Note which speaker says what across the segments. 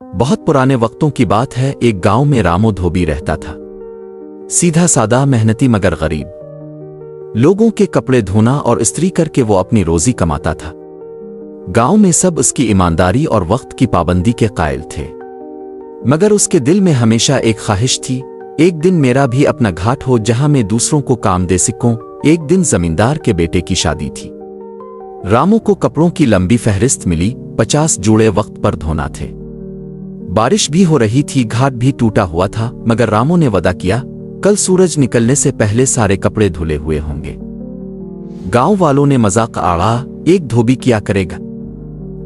Speaker 1: बहुत पुराने वक्तों की बात है। एक गांव में रामो धोबी रहता था। सीधा सादा, मेहनती मगर गरीब। लोगों के कपड़े धोना और इस्त्री करके वो अपनी रोजी कमाता था। गांव में सब उसकी ईमानदारी और वक्त की पाबंदी के कायल थे, मगर उसके दिल में हमेशा एक ख्वाहिश थी, एक दिन मेरा भी अपना घाट हो जहां मैं दूसरों को काम दे सकूं। एक दिन जमींदार के बेटे की शादी थी। रामू को कपड़ों की लंबी फहरिस्त मिली। 50 जोड़े वक्त पर धोना थे। बारिश भी हो रही थी, घाट भी टूटा हुआ था, मगर रामू ने वादा किया, कल सूरज निकलने से पहले सारे कपड़े धुले हुए होंगे। गांव वालों ने मजाक आड़ा, एक धोबी क्या करेगा,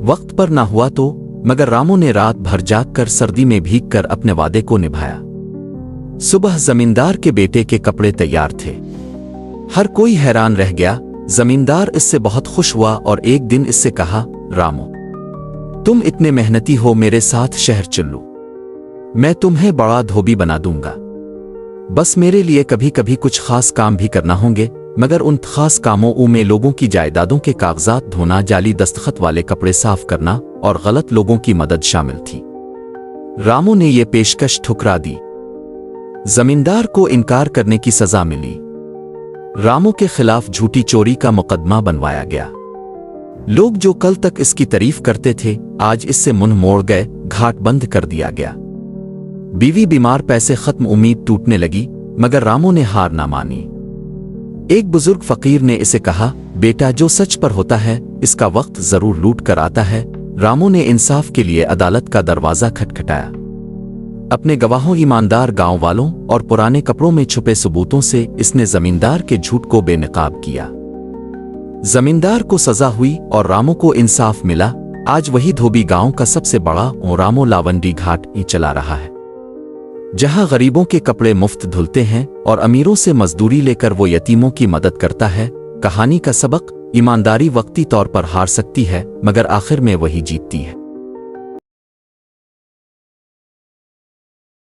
Speaker 1: वक्त पर ना हुआ तो। मगर रामू ने रात भर जाग कर सर्दी में भीग कर अपने वादे को निभाया। सुबह जमींदार के बेटे के कपड़े तैयार थे। हर कोई हैरान रह गया। जमींदार इससे बहुत खुश हुआ और एक दिन इससे कहा, रामू तुम इतने मेहनती हो, मेरे साथ शहर चलो, मैं तुम्हें बड़ा धोबी बना दूंगा। बस मेरे लिए कभी कभी कुछ खास काम भी करना होंगे। मगर उन खास कामों में लोगों की जायदादों के कागजात धोना, जाली दस्तखत वाले कपड़े साफ करना और गलत लोगों की मदद शामिल थी। रामू ने यह पेशकश ठुकरा दी। जमींदार को इनकार करने की सजा मिली। रामू के खिलाफ झूठी चोरी का मुकदमा बनवाया गया। लोग जो कल तक इसकी तारीफ करते थे, आज इससे मुंह मोड़ गए। घाट बंद कर दिया गया। बीवी बीमार, पैसे खत्म, उम्मीद टूटने लगी, मगर रामू ने हार ना मानी। एक बुजुर्ग फकीर ने इसे कहा, बेटा जो सच पर होता है इसका वक्त जरूर लूट कर आता है। रामू ने इंसाफ के लिए अदालत का दरवाजा खटखटाया। अपने गवाहों, ईमानदार गांव वालों और पुराने कपड़ों में छुपे सबूतों से इसने जमींदार के झूठ को बेनकाब किया। जमींदार को सजा हुई और रामू को इंसाफ मिला। आज वही धोबी गांव का सबसे बड़ा रामू लावंडी घाट ही चला रहा है, जहां गरीबों के कपड़े मुफ्त धुलते हैं और अमीरों से मजदूरी लेकर वो यतीमों की मदद करता है। कहानी का सबक, ईमानदारी वक्ती तौर पर हार सकती है, मगर आखिर में वही जीतती है।